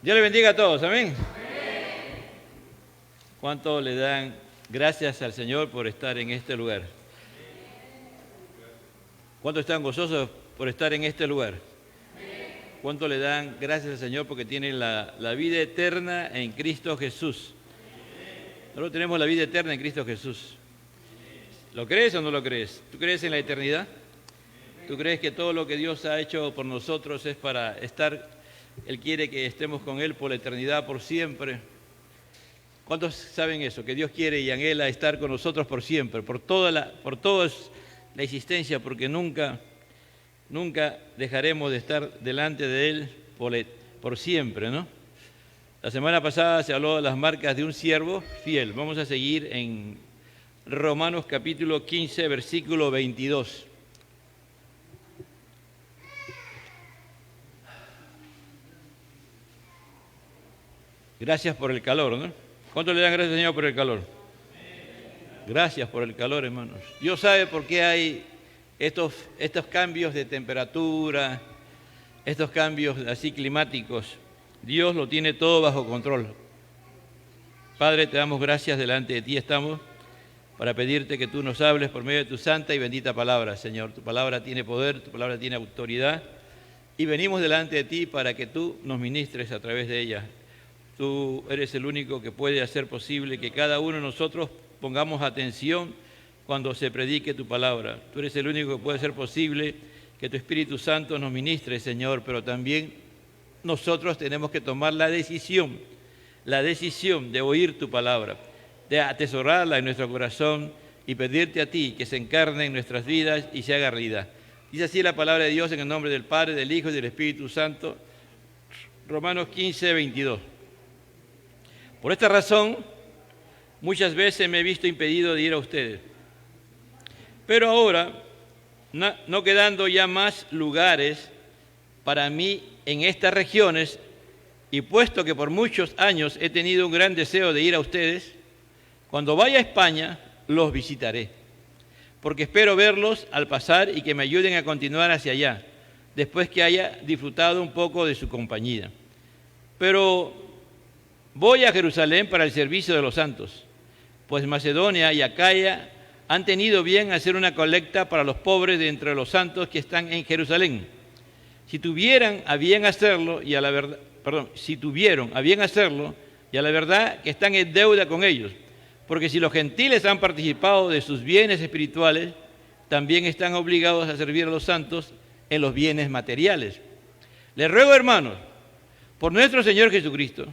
Dios le bendiga a todos, amén. ¿Cuánto le dan gracias al Señor por estar en este lugar? ¿Cuánto están gozosos por estar en este lugar? ¿Cuánto le dan gracias al Señor porque tienen la vida eterna en Cristo Jesús? Nosotros tenemos la vida eterna en Cristo Jesús. ¿Lo crees o no lo crees? ¿Tú crees en la eternidad? ¿Tú crees que todo lo que Dios ha hecho por nosotros es para estar? Él quiere que estemos con Él por la eternidad, por siempre. ¿Cuántos saben eso? Que Dios quiere y anhela estar con nosotros por siempre, por toda la existencia, porque nunca dejaremos de estar delante de Él por siempre, ¿no? La semana pasada se habló de las marcas de un siervo fiel. Vamos a seguir en Romanos capítulo 15, versículo 22. Gracias por el calor, ¿no? ¿Cuánto le dan gracias al Señor por el calor? Gracias por el calor, hermanos. Dios sabe por qué hay estos cambios de temperatura, estos cambios así climáticos. Dios lo tiene todo bajo control. Padre, te damos gracias, delante de ti estamos para pedirte que tú nos hables por medio de tu santa y bendita palabra, Señor. Tu palabra tiene poder, tu palabra tiene autoridad y venimos delante de ti para que tú nos ministres a través de ella. Tú eres el único que puede hacer posible que cada uno de nosotros pongamos atención cuando se predique tu palabra. Tú eres el único que puede hacer posible que tu Espíritu Santo nos ministre, Señor, pero también nosotros tenemos que tomar la decisión de oír tu palabra, de atesorarla en nuestro corazón y pedirte a ti que se encarne en nuestras vidas y se haga realidad. Dice así la palabra de Dios en el nombre del Padre, del Hijo y del Espíritu Santo. Romanos 15, 22. Por esta razón, muchas veces me he visto impedido de ir a ustedes. Pero ahora, no quedando ya más lugares para mí en estas regiones, y puesto que por muchos años he tenido un gran deseo de ir a ustedes, cuando vaya a España, los visitaré, porque espero verlos al pasar y que me ayuden a continuar hacia allá, después que haya disfrutado un poco de su compañía. Pero voy a Jerusalén para el servicio de los santos, pues Macedonia y Acaya han tenido bien hacer una colecta para los pobres de entre los santos que están en Jerusalén. Si tuvieron a bien hacerlo y a la verdad que están en deuda con ellos, porque si los gentiles han participado de sus bienes espirituales, también están obligados a servir a los santos en los bienes materiales. Les ruego, hermanos, por nuestro Señor Jesucristo,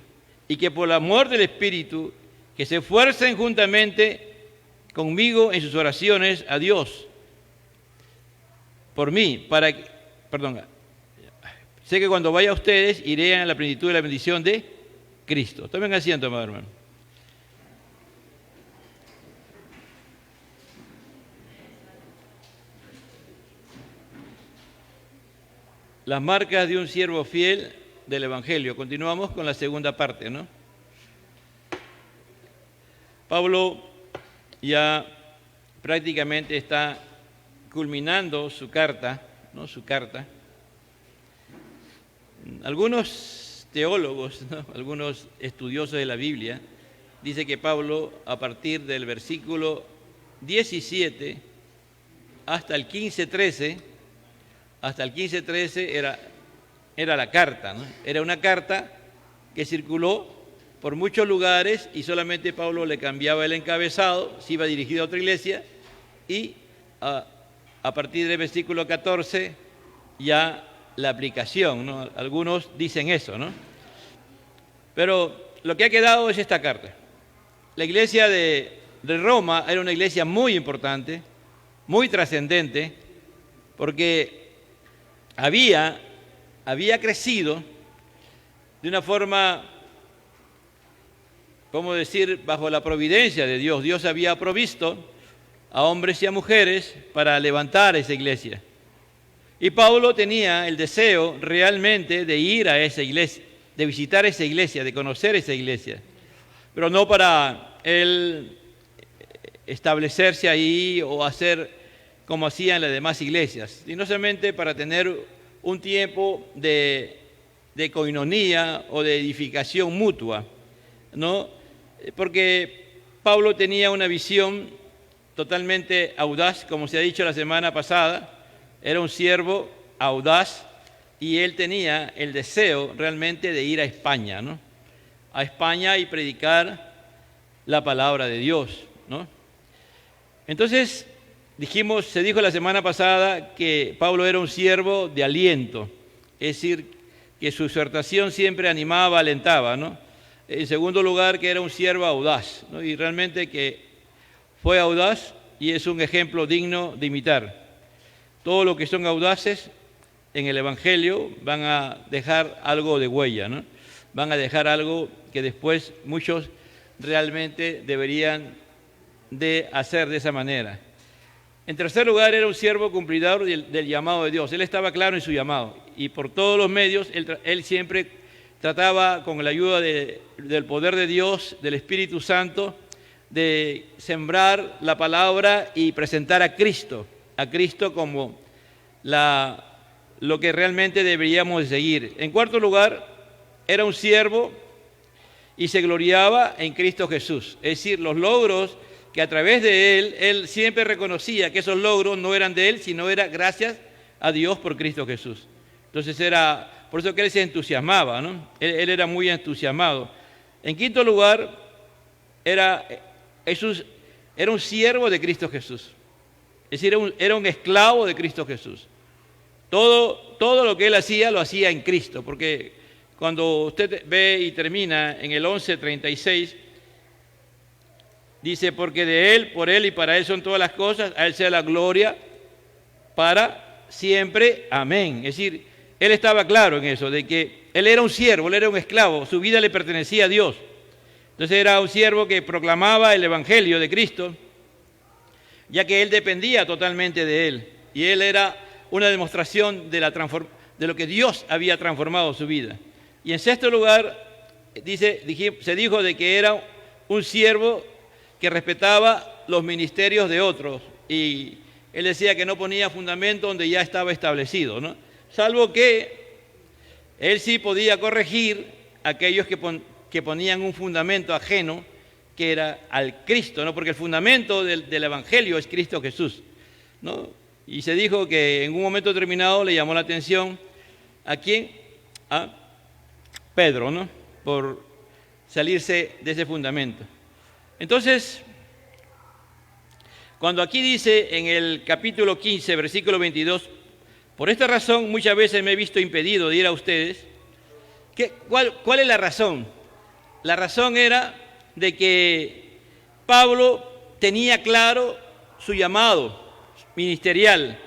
y que por el amor del Espíritu, que se esfuercen juntamente conmigo en sus oraciones a Dios, por mí, sé que cuando vaya a ustedes, iré a la plenitud de la bendición de Cristo. Tomen asiento, amado hermano. Las marcas de un siervo fiel del Evangelio. Continuamos con la segunda parte, ¿no? Pablo ya prácticamente está culminando su carta, ¿no? Algunos teólogos, ¿no? Algunos estudiosos de la Biblia, dicen que Pablo, a partir del versículo 17 hasta el 15-13, era la carta, ¿no? Era una carta que circuló por muchos lugares y solamente Pablo le cambiaba el encabezado, se iba dirigido a otra iglesia y a partir del versículo 14 ya la aplicación, ¿no? Algunos dicen eso, ¿no? Pero lo que ha quedado es esta carta. La iglesia de Roma era una iglesia muy importante, muy trascendente, porque había crecido de una forma, ¿cómo decir?, bajo la providencia de Dios. Dios había provisto a hombres y a mujeres para levantar esa iglesia. Y Pablo tenía el deseo realmente de ir a esa iglesia, de visitar esa iglesia, de conocer esa iglesia, pero no para él establecerse ahí o hacer como hacían las demás iglesias, sino solamente para tener un tiempo de de coinonía o de edificación mutua, ¿no? Porque Pablo tenía una visión totalmente audaz, como se ha dicho la semana pasada, era un siervo audaz y él tenía el deseo realmente de ir a España, ¿no? A España y predicar la palabra de Dios, ¿no? Entonces, se dijo la semana pasada que Pablo era un siervo de aliento, es decir, que su exhortación siempre animaba, alentaba, ¿no? En segundo lugar, que era un siervo audaz, ¿no? Y realmente que fue audaz y es un ejemplo digno de imitar. Todos los que son audaces en el Evangelio van a dejar algo de huella, ¿no? Van a dejar algo que después muchos realmente deberían de hacer de esa manera. En tercer lugar, era un siervo cumplidor del llamado de Dios. Él estaba claro en su llamado y por todos los medios él siempre trataba, con la ayuda del poder de Dios, del Espíritu Santo, de sembrar la palabra y presentar a Cristo como lo que realmente deberíamos seguir. En cuarto lugar, era un siervo y se gloriaba en Cristo Jesús. Es decir, los logros que a través de él siempre reconocía que esos logros no eran de él, sino era gracias a Dios por Cristo Jesús. Entonces por eso que él se entusiasmaba, ¿no? Él era muy entusiasmado. En quinto lugar, era un siervo de Cristo Jesús. Es decir, era un esclavo de Cristo Jesús. Todo lo que él hacía, lo hacía en Cristo, porque cuando usted ve y termina en el 11:36, dice, porque de él, por él y para él son todas las cosas, a él sea la gloria para siempre. Amén. Es decir, él estaba claro en eso, de que él era un siervo, él era un esclavo, su vida le pertenecía a Dios. Entonces era un siervo que proclamaba el Evangelio de Cristo, ya que él dependía totalmente de él. Y él era una demostración de lo que Dios había transformado su vida. Y en sexto lugar, se dijo de que era un siervo que respetaba los ministerios de otros. Y él decía que no ponía fundamento donde ya estaba establecido, ¿no? Salvo que él sí podía corregir a aquellos que ponían un fundamento ajeno, que era al Cristo, ¿no? Porque el fundamento del Evangelio es Cristo Jesús, ¿no? Y se dijo que en un momento determinado le llamó la atención ¿a quién? A Pedro, ¿no? Por salirse de ese fundamento. Entonces, cuando aquí dice en el capítulo 15, versículo 22, por esta razón muchas veces me he visto impedido de ir a ustedes. ¿Cuál es la razón? La razón era de que Pablo tenía claro su llamado ministerial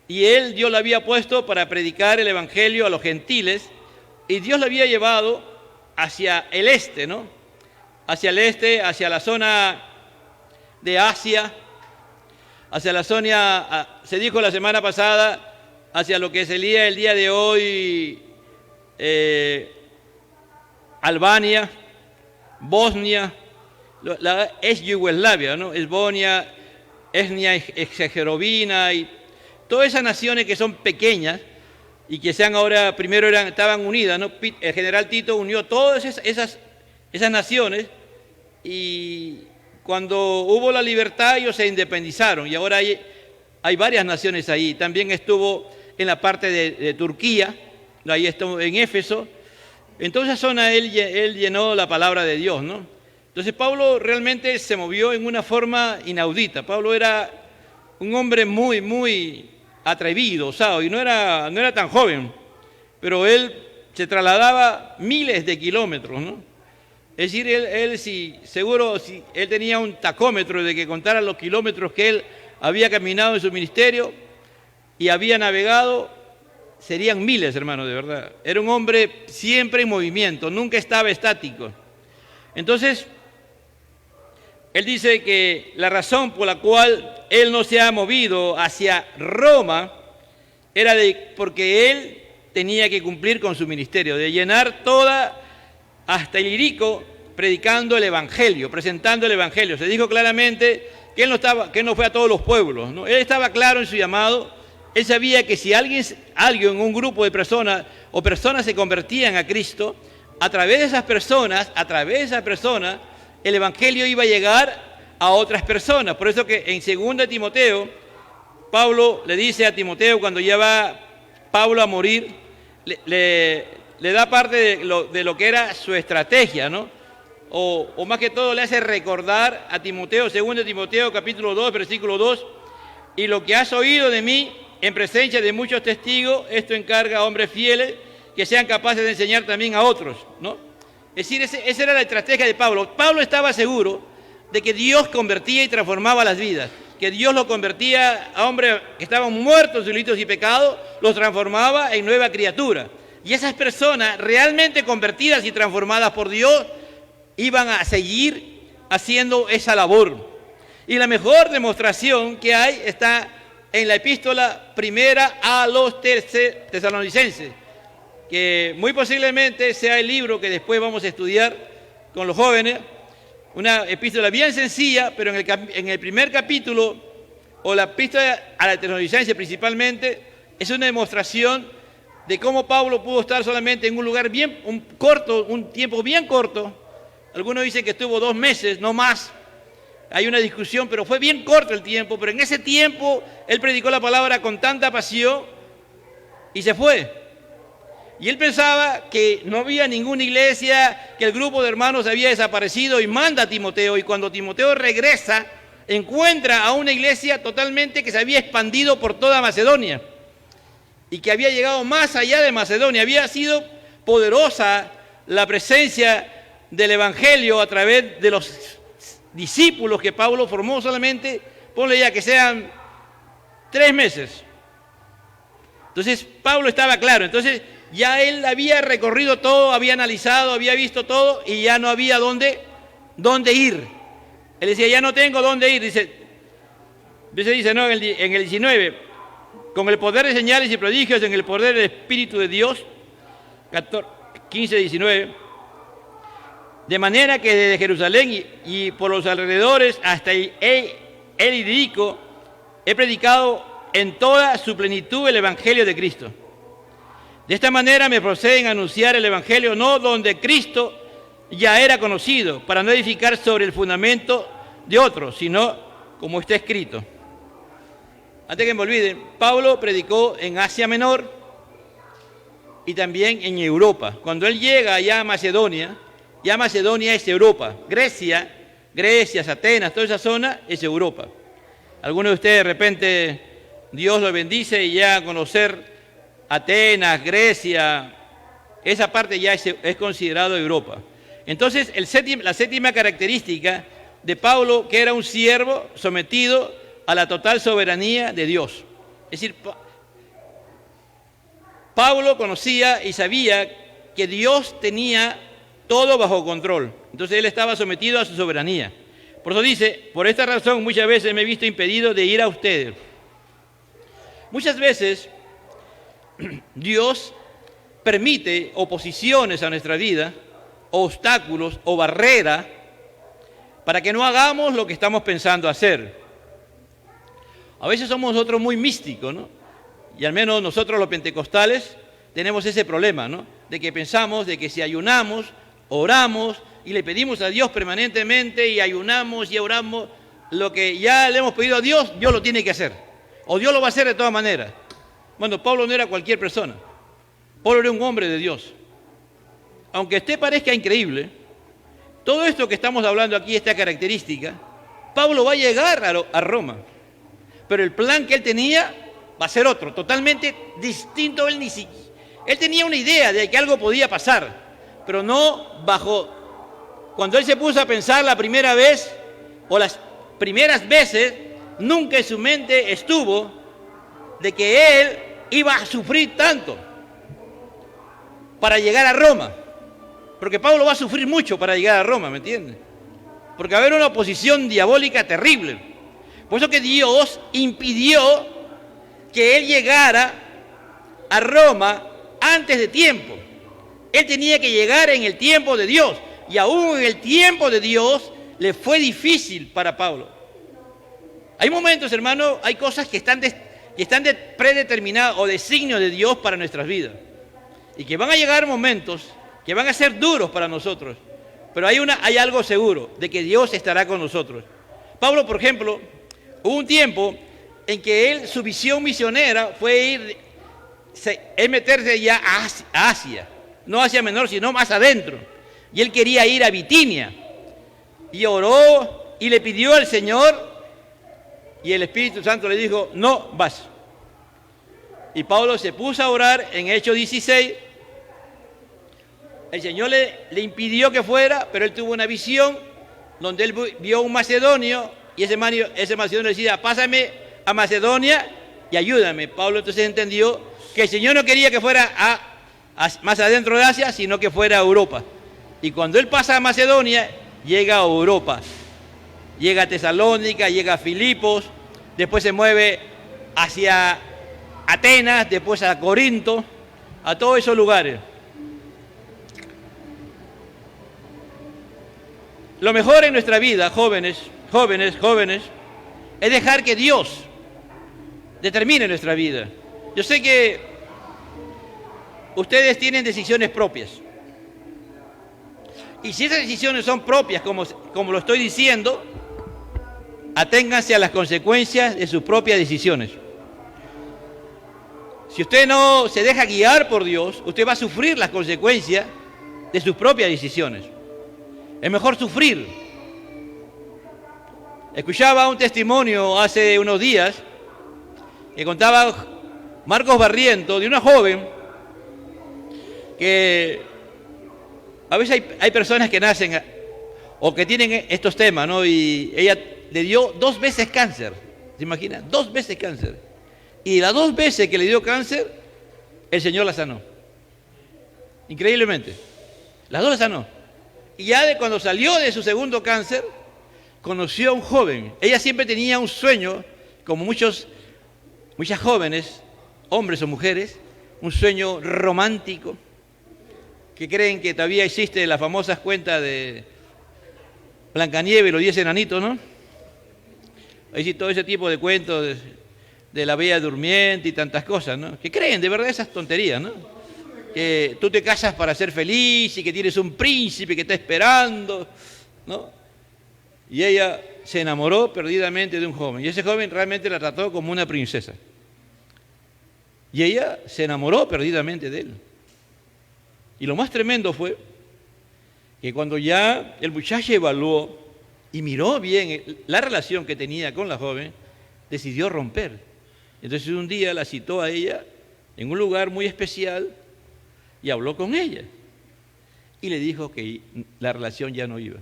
y Dios lo había puesto para predicar el Evangelio a los gentiles y Dios lo había llevado hacia el este, ¿no? Hacia el este, hacia la zona de Asia, hacia la zona, se dijo la semana pasada, hacia lo que sería el día de hoy Albania, Bosnia, es Yugoslavia, ¿no? Esbosnia, Esnia, Herzegovina y todas esas naciones que son pequeñas y que primero estaban unidas, ¿no? El general Tito unió todas esas naciones y cuando hubo la libertad ellos se independizaron y ahora hay varias naciones ahí. También estuvo en la parte de Turquía, ahí estuvo en Éfeso. En toda esa zona él llenó la palabra de Dios, ¿no? Entonces Pablo realmente se movió en una forma inaudita. Pablo era un hombre muy, muy atrevido, osado, y no era tan joven, pero él se trasladaba miles de kilómetros, ¿no? Es decir, él tenía un tacómetro de que contara los kilómetros que él había caminado en su ministerio y había navegado, serían miles, hermano, de verdad. Era un hombre siempre en movimiento, nunca estaba estático. Entonces, él dice que la razón por la cual él no se ha movido hacia Roma era porque él tenía que cumplir con su ministerio, de llenar hasta el Ilírico, predicando el Evangelio, presentando el Evangelio. Se dijo claramente que él no fue a todos los pueblos, ¿no? Él estaba claro en su llamado él sabía que si alguien, un grupo de personas o personas se convertían a Cristo, a través de esas personas, el Evangelio iba a llegar a otras personas. Por eso que en 2 Timoteo, Pablo le dice a Timoteo, cuando ya va Pablo a morir, le da parte de lo que era su estrategia, ¿no? O más que todo le hace recordar a Timoteo, 2 Timoteo capítulo 2, versículo 2, y lo que has oído de mí en presencia de muchos testigos, esto encarga a hombres fieles que sean capaces de enseñar también a otros, ¿no? Es decir, esa era la estrategia de Pablo. Pablo estaba seguro de que Dios convertía y transformaba las vidas, que Dios lo convertía a hombres que estaban muertos en sus delitos y pecados, los transformaba en nueva criatura. Y esas personas realmente convertidas y transformadas por Dios iban a seguir haciendo esa labor. Y la mejor demostración que hay está en la epístola primera a los tesalonicenses, que muy posiblemente sea el libro que después vamos a estudiar con los jóvenes. Una epístola bien sencilla, pero en el primer capítulo, o la epístola a la tesalonicenses principalmente, es una demostración de cómo Pablo pudo estar solamente en un lugar un tiempo bien corto. Algunos dicen que estuvo 2 meses, no más. Hay una discusión, pero fue bien corto el tiempo. Pero en ese tiempo él predicó la palabra con tanta pasión y se fue. Y él pensaba que no había ninguna iglesia, que el grupo de hermanos había desaparecido, y manda a Timoteo. Y cuando Timoteo regresa, encuentra a una iglesia totalmente que se había expandido por toda Macedonia y que había llegado más allá de Macedonia. Había sido poderosa la presencia del Evangelio a través de los discípulos que Pablo formó solamente, ponle ya que sean 3 meses. Entonces Pablo estaba claro, entonces ya él había recorrido todo, había analizado, había visto todo y ya no había dónde ir. Él decía, ya no tengo dónde ir, dice no, en el 19, con el poder de señales y prodigios, en el poder del Espíritu de Dios, 15, 19, de manera que desde Jerusalén y por los alrededores hasta el Ilírico he predicado en toda su plenitud el Evangelio de Cristo. De esta manera me proceden a anunciar el Evangelio no donde Cristo ya era conocido, para no edificar sobre el fundamento de otros, sino como está escrito. Antes que me olviden, Pablo predicó en Asia Menor y también en Europa. Cuando él llega allá a Macedonia, ya Macedonia es Europa. Grecia, Atenas, toda esa zona es Europa. Algunos de ustedes de repente Dios los bendice y ya conocer Atenas, Grecia, esa parte ya es considerado Europa. Entonces la séptima característica de Pablo, que era un siervo sometido a la total soberanía de Dios. Es decir, Pablo conocía y sabía que Dios tenía todo bajo control. Entonces él estaba sometido a su soberanía. Por eso dice, por esta razón muchas veces me he visto impedido de ir a ustedes. Muchas veces Dios permite oposiciones a nuestra vida, obstáculos o barreras, para que no hagamos lo que estamos pensando hacer. A veces somos nosotros muy místicos, ¿no? Y al menos nosotros los pentecostales tenemos ese problema, ¿no? De que pensamos de que si ayunamos, oramos y le pedimos a Dios permanentemente y ayunamos y oramos, lo que ya le hemos pedido a Dios, Dios lo tiene que hacer. O Dios lo va a hacer de todas maneras. Bueno, Pablo no era cualquier persona. Pablo era un hombre de Dios. Aunque a usted parezca increíble, todo esto que estamos hablando aquí, esta característica, Pablo va a llegar a Roma. Pero el plan que él tenía va a ser otro, totalmente distinto. Él tenía una idea de que algo podía pasar, pero no bajo. Cuando él se puso a pensar la primera vez, o las primeras veces, nunca en su mente estuvo de que él iba a sufrir tanto para llegar a Roma. Porque Pablo va a sufrir mucho para llegar a Roma, ¿me entiendes? Porque va a haber una oposición diabólica terrible. Por eso que Dios impidió que él llegara a Roma antes de tiempo. Él tenía que llegar en el tiempo de Dios. Y aún en el tiempo de Dios le fue difícil para Pablo. Hay momentos, hermano, hay cosas que y están predeterminados o designios de Dios para nuestras vidas. Y que van a llegar momentos que van a ser duros para nosotros. Pero hay algo seguro, de que Dios estará con nosotros. Pablo, por ejemplo, hubo un tiempo en que su visión misionera fue meterse ya a Asia. No Asia Menor, sino más adentro. Y él quería ir a Bitinia. Y oró y le pidió al Señor, y el Espíritu Santo le dijo, no vas. Y Pablo se puso a orar en Hechos 16. El Señor le impidió que fuera, pero él tuvo una visión donde él vio un macedonio, y ese macedonio decía, pásame a Macedonia y ayúdame. Pablo entonces entendió que el Señor no quería que fuera más adentro de Asia, sino que fuera a Europa. Y cuando él pasa a Macedonia, llega a Europa. Llega a Tesalónica, llega a Filipos, después se mueve hacia Atenas, después a Corinto, a todos esos lugares. Lo mejor en nuestra vida, jóvenes, es dejar que Dios determine nuestra vida. Yo sé que ustedes tienen decisiones propias. Y si esas decisiones son propias, como lo estoy diciendo, aténganse a las consecuencias de sus propias decisiones. Si usted no se deja guiar por Dios, usted va a sufrir las consecuencias de sus propias decisiones. Es mejor sufrir. Escuchaba un testimonio hace unos días que contaba Marcos Barriento de una joven que a veces hay personas que nacen o que tienen estos temas, ¿no? Y ella le dio 2 veces cáncer, ¿se imagina? 2 veces cáncer. Y las 2 veces que le dio cáncer, el Señor la sanó. Increíblemente. Las 2 la sanó. Y ya cuando salió de su segundo cáncer, conoció a un joven. Ella siempre tenía un sueño, como muchas jóvenes, hombres o mujeres, un sueño romántico, que creen que todavía existe la famosa cuenta de Blancanieves y los 10 enanitos, ¿no? Hay todo ese tipo de cuentos de la Bella Durmiente y tantas cosas, ¿no? Que creen de verdad esas tonterías, ¿no? Que tú te casas para ser feliz y que tienes un príncipe que está esperando, ¿no? Y ella se enamoró perdidamente de un joven, y ese joven realmente la trató como una princesa. Y ella se enamoró perdidamente de él. Y lo más tremendo fue que cuando ya el muchacho evaluó y miró bien la relación que tenía con la joven, decidió romper. Entonces un día la citó a ella en un lugar muy especial y habló con ella. Y le dijo que la relación ya no iba.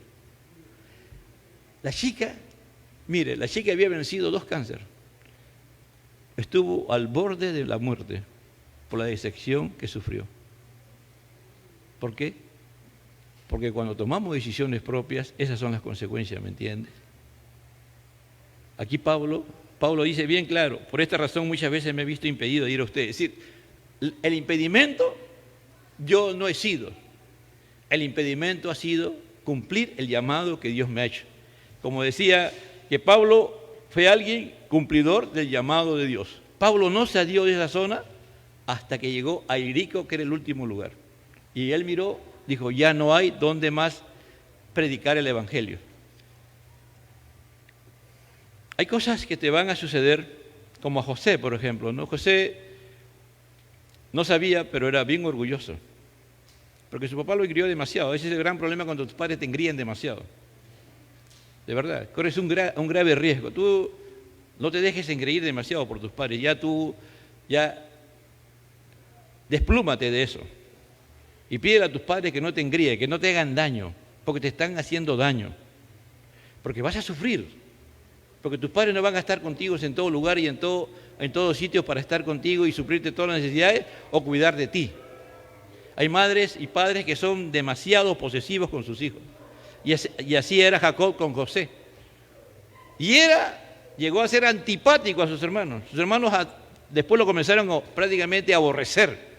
La chica había vencido 2 cánceres. Estuvo al borde de la muerte por la decepción que sufrió. ¿Por qué? Porque cuando tomamos decisiones propias, esas son las consecuencias, ¿me entiendes? Aquí Pablo dice bien claro, por esta razón muchas veces me he visto impedido de ir a ustedes. Es decir, el impedimento yo no he sido. El impedimento ha sido cumplir el llamado que Dios me ha hecho. Como decía, que Pablo fue alguien cumplidor del llamado de Dios. Pablo no salió de esa zona hasta que llegó a Ilírico, que era el último lugar. Y él miró, dijo, ya no hay donde más predicar el Evangelio. Hay cosas que te van a suceder, como a José, por ejemplo, ¿no? José no sabía, pero era bien orgulloso, porque su papá lo crió demasiado. Ese es el gran problema cuando tus padres te engrían demasiado. De verdad, corres un grave riesgo. Tú no te dejes engreír demasiado por tus padres, ya desplúmate de eso. Y pídele a tus padres que no te engríen, que no te hagan daño, porque te están haciendo daño. Porque vas a sufrir, porque tus padres no van a estar contigo en todo lugar y en todos sitios para estar contigo y suplirte todas las necesidades o cuidar de ti. Hay madres y padres que son demasiado posesivos con sus hijos. Y así era Jacob con José. Y llegó a ser antipático a sus hermanos. Sus hermanos después lo comenzaron prácticamente a aborrecer.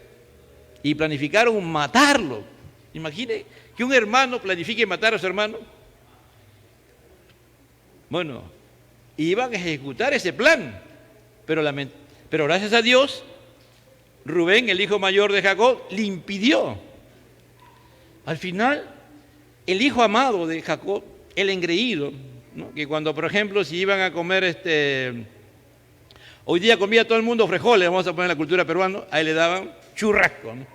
Y planificaron matarlo. Imagine que un hermano planifique matar a su hermano. Bueno, iban a ejecutar ese plan. Pero Pero gracias a Dios, Rubén, el hijo mayor de Jacob, le impidió. Al final, el hijo amado de Jacob, el engreído, ¿no? Que cuando, por ejemplo, si iban a comer, hoy día comía todo el mundo frijoles, vamos a poner la cultura peruana, ahí le daban churrasco, ¿no?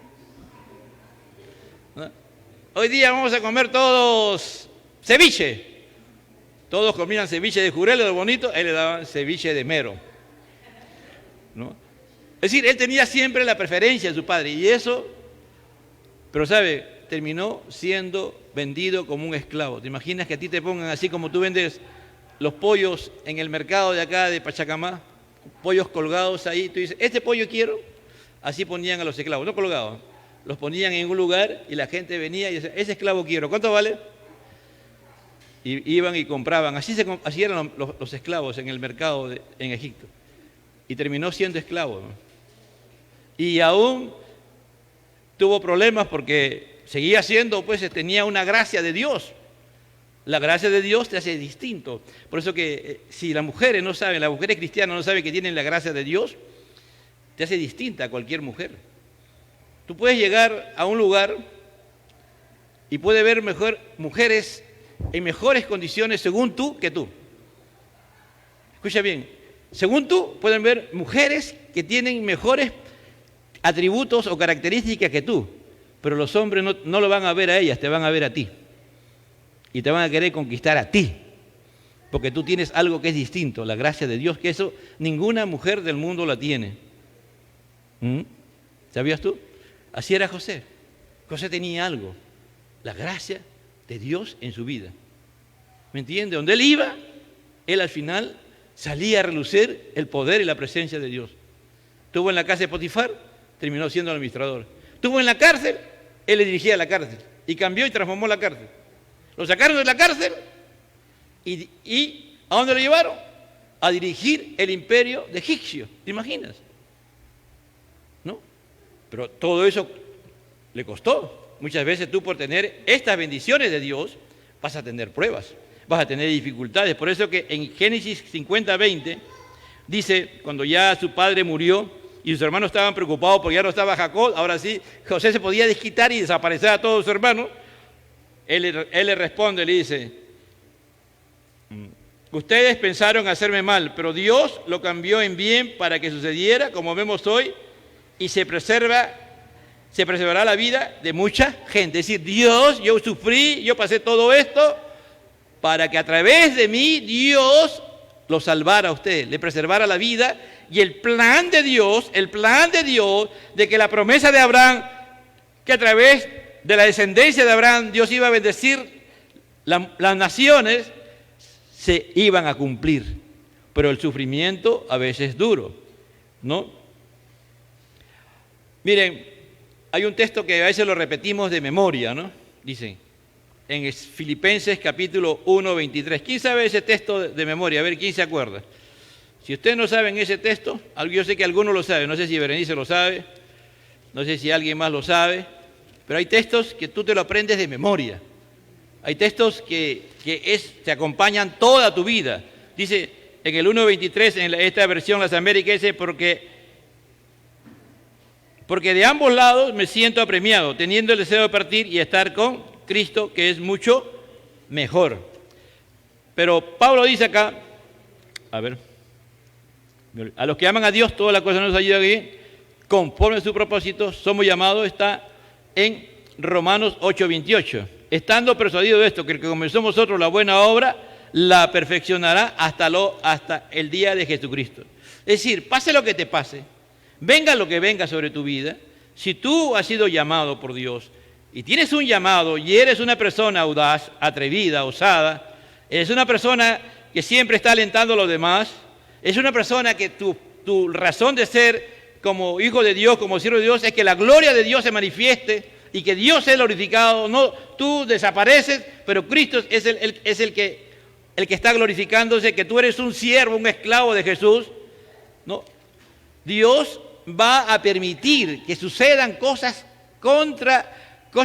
¿No? Hoy día vamos a comer todos ceviche. Todos comían ceviche de jurel, de bonito, ahí le daban ceviche de mero, ¿no? Es decir, él tenía siempre la preferencia de su padre, y eso, pero ¿sabe? Terminó siendo vendido como un esclavo. ¿Te imaginas que a ti te pongan así como tú vendes los pollos en el mercado de acá de Pachacamá? Pollos colgados ahí, tú dices, este pollo quiero. Así ponían a los esclavos, no colgados, los ponían en un lugar y la gente venía y decía, ese esclavo quiero, ¿cuánto vale? Y iban y compraban, así eran los esclavos en el mercado en Egipto. Y terminó siendo esclavo, ¿no? Y aún tuvo problemas porque seguía siendo, pues tenía una gracia de Dios. La gracia de Dios te hace distinto. Por eso que si las mujeres no saben, las mujeres cristianas no saben que tienen la gracia de Dios, te hace distinta a cualquier mujer. Tú puedes llegar a un lugar y puedes ver mujeres en mejores condiciones según tú que tú. Escucha bien, según tú pueden ver mujeres que tienen mejores atributos o características que tú, pero los hombres no lo van a ver a ellas, te van a ver a ti. Y te van a querer conquistar a ti, porque tú tienes algo que es distinto, la gracia de Dios, que eso ninguna mujer del mundo la tiene. ¿Sabías tú? Así era José. José tenía algo, la gracia de Dios en su vida. ¿Me entiendes? Donde él iba, él al final salía a relucir el poder y la presencia de Dios. Estuvo en la casa de Potifar, terminó siendo el administrador. Estuvo en la cárcel, él le dirigía la cárcel y cambió y transformó la cárcel. Lo sacaron de la cárcel y ¿a dónde lo llevaron? A dirigir el imperio de egipcio. ¿Te imaginas? ¿No? Pero todo eso le costó. Muchas veces tú por tener estas bendiciones de Dios vas a tener pruebas, vas a tener dificultades. Por eso que en Génesis 50:20 dice, cuando ya su padre murió y sus hermanos estaban preocupados porque ya no estaba Jacob, ahora sí, José se podía desquitar y desaparecer a todos sus hermanos. Él le responde, le dice, ustedes pensaron hacerme mal, pero Dios lo cambió en bien para que sucediera, como vemos hoy, y se preservará la vida de mucha gente. Es decir, Dios, yo sufrí, yo pasé todo esto, para que a través de mí Dios lo salvara a usted, le preservara la vida, y el plan de Dios de que la promesa de Abraham, que a través de la descendencia de Abraham Dios iba a bendecir las naciones, se iban a cumplir. Pero el sufrimiento a veces es duro, ¿no? Miren, hay un texto que a veces lo repetimos de memoria, ¿no? Dice, en Filipenses capítulo 1:23. ¿Quién sabe ese texto de memoria? A ver, ¿quién se acuerda? Si ustedes no saben ese texto, yo sé que algunos lo saben, no sé si Berenice lo sabe, no sé si alguien más lo sabe, pero hay textos que tú te lo aprendes de memoria. Hay textos que te acompañan toda tu vida. Dice en el 1:23, en esta versión Las Américas, dice, porque de ambos lados me siento apremiado, teniendo el deseo de partir y estar con Cristo, que es mucho mejor. Pero Pablo dice acá, a los que aman a Dios, todas las cosas nos ayudan bien, conforme a su propósito, somos llamados, está en Romanos 8:28. Estando persuadido de esto, que el que comenzó en vosotros la buena obra, la perfeccionará hasta el día de Jesucristo. Es decir, pase lo que te pase, venga lo que venga sobre tu vida, si tú has sido llamado por Dios y tienes un llamado y eres una persona audaz, atrevida, osada, eres una persona que siempre está alentando a los demás, es una persona que tu razón de ser como hijo de Dios, como siervo de Dios, es que la gloria de Dios se manifieste y que Dios sea glorificado. No, tú desapareces, pero Cristo es el que está glorificándose, que tú eres un siervo, un esclavo de Jesús, ¿no? Dios va a permitir que sucedan cosas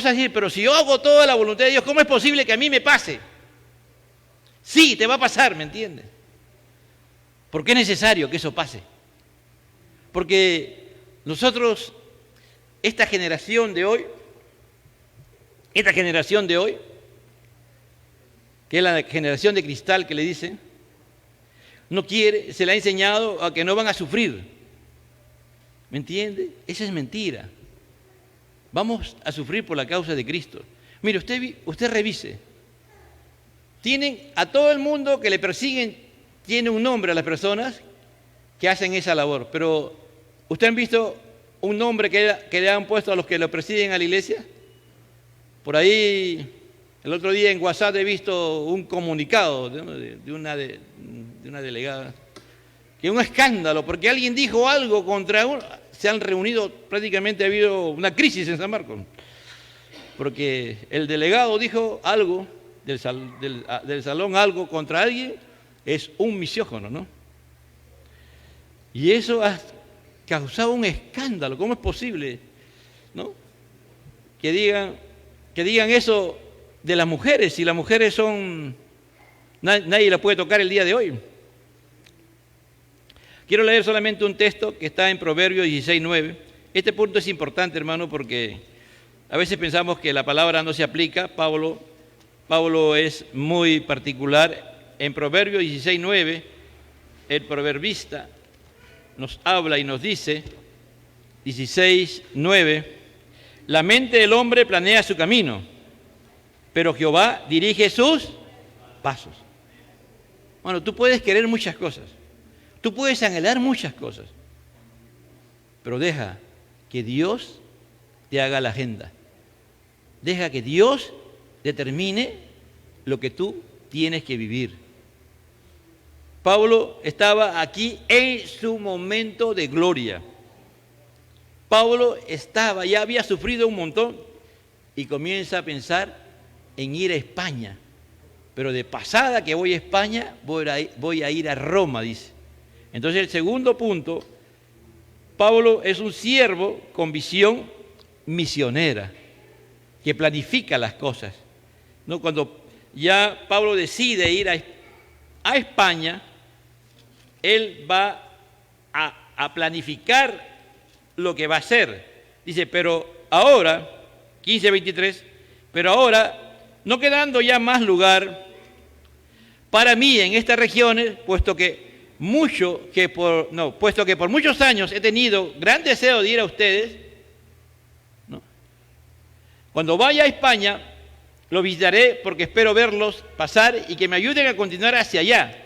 así, pero si yo hago toda la voluntad de Dios, ¿cómo es posible que a mí me pase? Sí, te va a pasar, ¿me entiendes? Porque es necesario que eso pase. Porque nosotros, esta generación de hoy, que es la generación de cristal que le dicen, no quiere, se le ha enseñado a que no van a sufrir. ¿Me entiende? Esa es mentira. Vamos a sufrir por la causa de Cristo. Mire, usted revise. Tienen a todo el mundo que le persiguen, tiene un nombre a las personas que hacen esa labor. Pero, ¿usted han visto un nombre que le han puesto a los que lo persiguen a la iglesia? Por ahí, el otro día en WhatsApp he visto un comunicado de una delegada, que es un escándalo, porque alguien dijo algo contra uno. Se han reunido, prácticamente ha habido una crisis en San Marcos, porque el delegado dijo algo del salón, algo contra alguien, es un misógino, ¿no? Y eso ha causado un escándalo. ¿Cómo es posible, no? Que digan eso de las mujeres, si las mujeres son... Nadie la puede tocar el día de hoy. Quiero leer solamente un texto que está en Proverbios 16:9. Este punto es importante, hermano, porque a veces pensamos que la palabra no se aplica. Pablo es muy particular. En Proverbios 16:9, el proverbista nos habla y nos dice, 16:9, la mente del hombre planea su camino, pero Jehová dirige sus pasos. Bueno, tú puedes querer muchas cosas, tú puedes anhelar muchas cosas, pero deja que Dios te haga la agenda. Deja que Dios determine lo que tú tienes que vivir. Pablo estaba aquí en su momento de gloria. Pablo ya había sufrido un montón y comienza a pensar en ir a España. Pero de pasada que voy a España, voy a ir a Roma, dice. Entonces el segundo punto, Pablo es un siervo con visión misionera, que planifica las cosas, ¿no? Cuando ya Pablo decide ir a España, él va a planificar lo que va a hacer. Dice, pero ahora, 15:23, pero ahora, no quedando ya más lugar para mí en estas regiones, puesto que por muchos años he tenido gran deseo de ir a ustedes, ¿no? Cuando vaya a España, lo visitaré porque espero verlos pasar y que me ayuden a continuar hacia allá,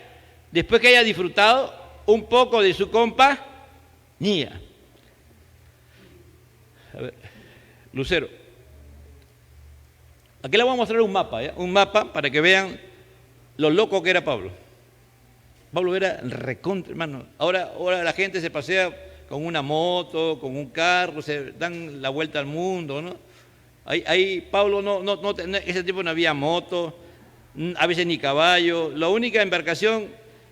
después que haya disfrutado un poco de su compañía. A ver, Lucero. Aquí le voy a mostrar un mapa, ¿eh? Un mapa para que vean lo loco que era Pablo. Pablo era recontra, hermano. Ahora la gente se pasea con una moto, con un carro, se dan la vuelta al mundo, ¿no? Ahí Pablo ese tiempo no había moto, a veces ni caballo. La única embarcación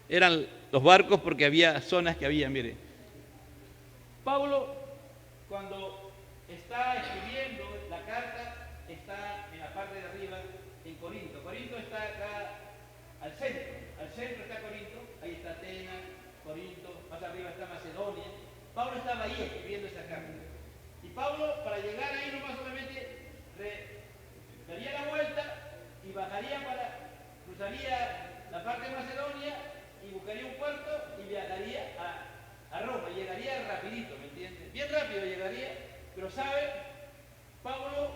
eran los barcos porque había zonas que había, mire. Pablo, cuando está escribiendo la carta, está en la parte de arriba, en Corinto. Corinto está acá al centro está Corinto, ahí está Atenas, Corinto, más arriba está Macedonia. Pablo estaba ahí escribiendo esa carta. Y Pablo, para llegar ahí nomás solamente daría la vuelta y cruzaría la parte de Macedonia y buscaría un puerto y viajaría a Roma. Llegaría rapidito, ¿me entiendes? Bien rápido llegaría, pero ¿sabe? Pablo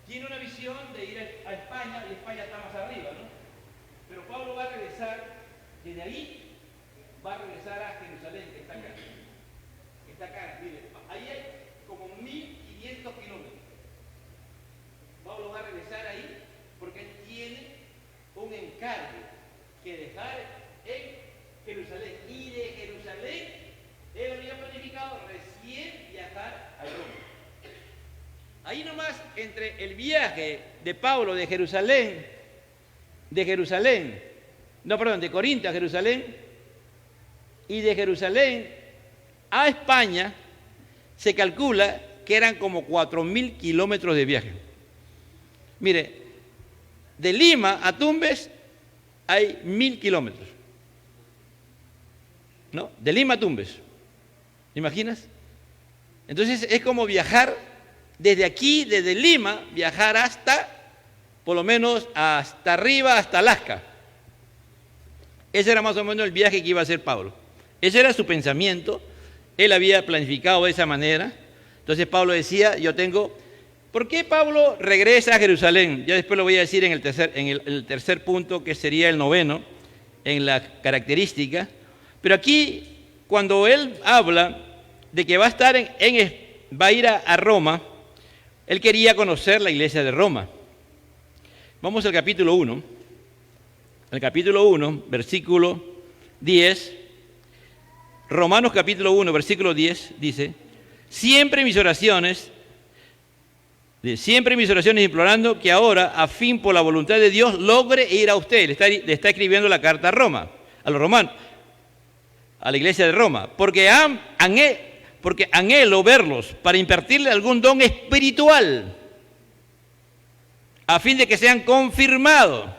tiene una visión de ir a España, y España está más arriba, ¿no? Pero Pablo va a regresar, desde ahí va a regresar a Jerusalén, que está acá. Está acá, mire, ahí hay como 1500 kilómetros. Pablo va a regresar ahí porque él tiene un encargo que dejar en Jerusalén. Y de Jerusalén, él había planificado recién viajar a Roma. Ahí nomás, entre el viaje de Pablo de Corinto a Jerusalén, y de Jerusalén a España, se calcula que eran como 4000 kilómetros de viaje. Mire, de Lima a Tumbes hay 1000 kilómetros, ¿no? De Lima a Tumbes. ¿Te imaginas? Entonces es como viajar desde aquí, desde Lima, viajar hasta, por lo menos hasta arriba, hasta Alaska. Ese era más o menos el viaje que iba a hacer Pablo. Ese era su pensamiento. Él había planificado de esa manera. Entonces Pablo decía, ¿por qué Pablo regresa a Jerusalén? Ya después lo voy a decir en el tercer punto, que sería el noveno, en la característica. Pero aquí, cuando él habla de que va a estar va a ir a Roma, él quería conocer la iglesia de Roma. Vamos al capítulo 1. El capítulo 1, versículo 10. Romanos capítulo 1, versículo 10 dice: siempre mis oraciones implorando que ahora, a fin por la voluntad de Dios, logre ir a usted. Le está escribiendo la carta a Roma, a los romanos, a la iglesia de Roma, porque anhelo verlos para impartirle algún don espiritual, a fin de que sean confirmados.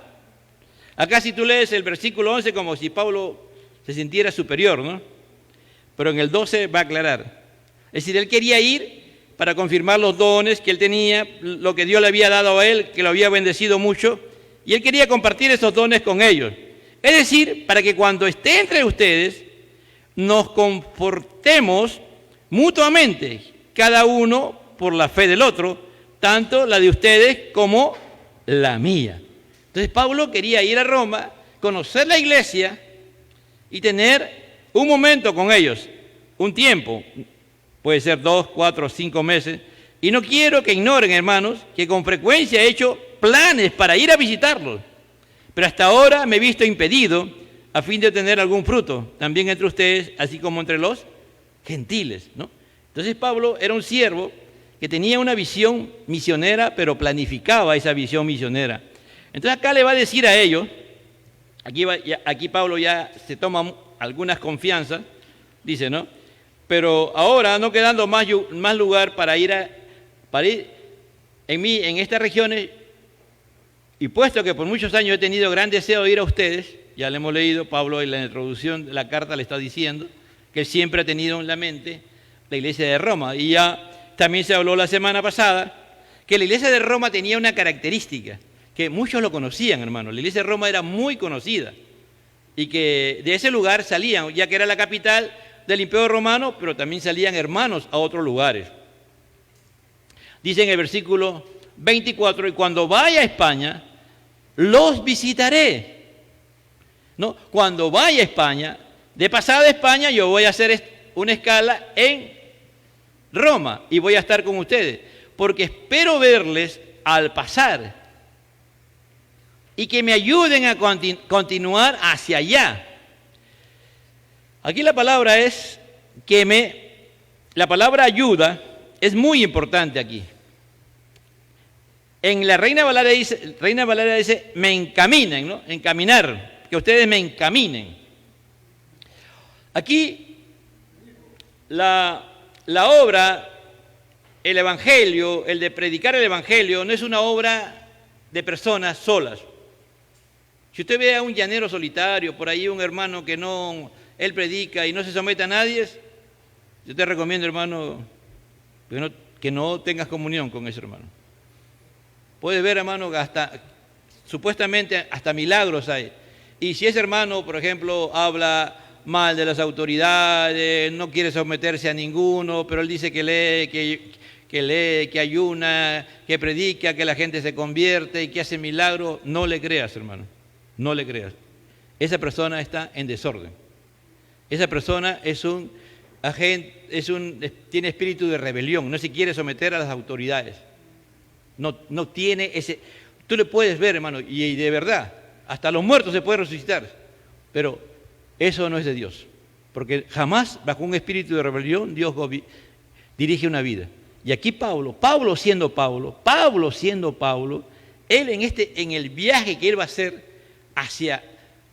Acá si tú lees el versículo 11 como si Pablo se sintiera superior, ¿no? Pero en el 12 va a aclarar. Es decir, él quería ir para confirmar los dones que él tenía, lo que Dios le había dado a él, que lo había bendecido mucho, y él quería compartir esos dones con ellos. Es decir, para que cuando esté entre ustedes, nos confortemos mutuamente, cada uno por la fe del otro, tanto la de ustedes como la mía. Entonces Pablo quería ir a Roma, conocer la iglesia y tener un momento con ellos, un tiempo, puede ser 2, 4, 5 meses, y no quiero que ignoren, hermanos, que con frecuencia he hecho planes para ir a visitarlos, pero hasta ahora me he visto impedido a fin de tener algún fruto, también entre ustedes, así como entre los gentiles, ¿no? Entonces Pablo era un siervo que tenía una visión misionera, pero planificaba esa visión misionera. Entonces acá le va a decir a ellos, aquí Pablo ya se toma algunas confianzas, dice, ¿no? Pero ahora no quedando más lugar para ir en estas regiones, y puesto que por muchos años he tenido gran deseo de ir a ustedes, ya le hemos leído, Pablo en la introducción de la carta le está diciendo que él siempre ha tenido en la mente la iglesia de Roma, y ya también se habló la semana pasada que la iglesia de Roma tenía una característica, que muchos lo conocían, hermano. La iglesia de Roma era muy conocida y que de ese lugar salían, ya que era la capital del Imperio Romano, pero también salían hermanos a otros lugares. Dice en el versículo 24, y cuando vaya a España, los visitaré. ¿No? Cuando vaya a España, de pasada a España, yo voy a hacer una escala en Roma y voy a estar con ustedes, porque espero verles al pasar y que me ayuden a continuar hacia allá. Aquí la palabra es la palabra ayuda es muy importante aquí. En la Reina Valera dice me encaminen, ¿no? Encaminar, que ustedes me encaminen. Aquí la obra, el evangelio, el de predicar el evangelio, no es una obra de personas solas. Si usted ve a un llanero solitario, por ahí un hermano él predica y no se somete a nadie, yo te recomiendo, hermano, que no tengas comunión con ese hermano. Puedes ver, hermano, que supuestamente hasta milagros hay. Y si ese hermano, por ejemplo, habla mal de las autoridades, no quiere someterse a ninguno, pero él dice que lee, que ayuna, que predica, que la gente se convierte y que hace milagros, no le creas, hermano. No le creas. Esa persona está en desorden. Esa persona tiene espíritu de rebelión, no se quiere someter a las autoridades. No tiene ese... Tú le puedes ver, hermano, y de verdad, hasta los muertos se pueden resucitar, pero eso no es de Dios, porque jamás bajo un espíritu de rebelión Dios dirige una vida. Y aquí Pablo siendo Pablo, él en el viaje que él va a hacer hacia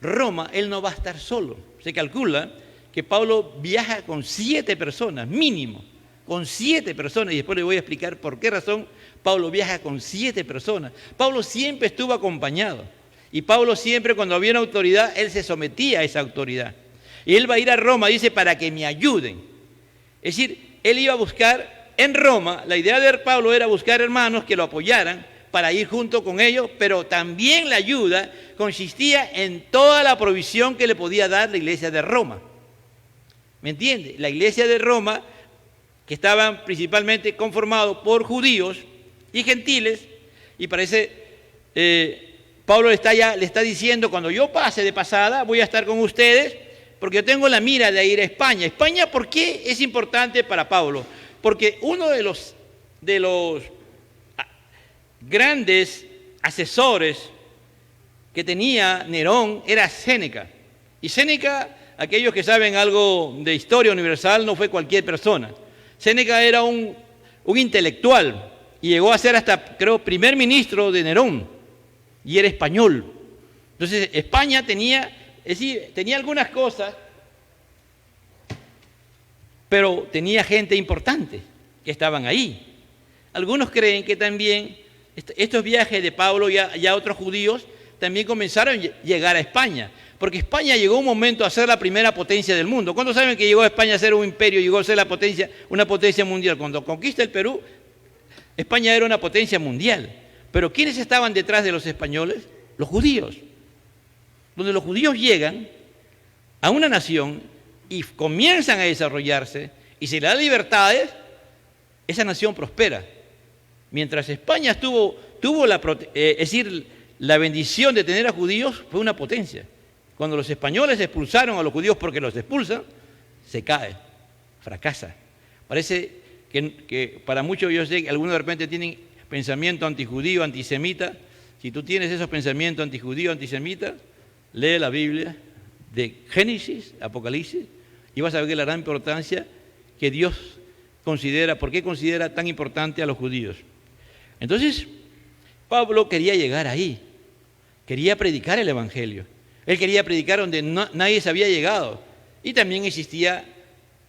Roma, él no va a estar solo. Se calcula que Pablo viaja con 7 personas, mínimo, con 7 personas, y después le voy a explicar por qué razón Pablo viaja con 7 personas. Pablo siempre estuvo acompañado, y Pablo siempre, cuando había una autoridad, él se sometía a esa autoridad. Y él va a ir a Roma, dice, para que me ayuden. Es decir, él iba a buscar en Roma, la idea de Pablo era buscar hermanos que lo apoyaran para ir junto con ellos, pero también la ayuda consistía en toda la provisión que le podía dar la iglesia de Roma. ¿Me entiende? La iglesia de Roma, que estaban principalmente conformados por judíos y gentiles, y parece, Pablo le está diciendo, cuando yo pase de pasada, voy a estar con ustedes, porque yo tengo la mira de ir a España. España, ¿por qué es importante para Pablo? Porque uno de los grandes asesores que tenía Nerón era Séneca. Y Séneca, aquellos que saben algo de historia universal, no fue cualquier persona. Séneca era un intelectual y llegó a ser hasta, creo, primer ministro de Nerón, y era español. Entonces, España tenía algunas cosas, pero tenía gente importante que estaban ahí. Algunos creen que también estos viajes de Pablo y a otros judíos también comenzaron a llegar a España, porque España llegó un momento a ser la primera potencia del mundo. ¿Cuántos saben que llegó a España a ser un imperio, llegó a ser una potencia mundial? Cuando conquista el Perú, España era una potencia mundial. Pero ¿quiénes estaban detrás de los españoles? Los judíos. Donde los judíos llegan a una nación y comienzan a desarrollarse y se le da libertades, esa nación prospera. Mientras España tuvo la bendición de tener a judíos, fue una potencia. Cuando los españoles expulsaron a los judíos porque los expulsan, se cae, fracasa. Parece que para muchos, yo sé que algunos de repente tienen pensamiento antijudío, antisemita. Si tú tienes esos pensamientos antijudío, antisemita, lee la Biblia de Génesis, Apocalipsis, y vas a ver la gran importancia que Dios considera, por qué considera tan importante a los judíos. Entonces, Pablo quería llegar ahí, quería predicar el Evangelio. Él quería predicar donde nadie se había llegado. Y también existía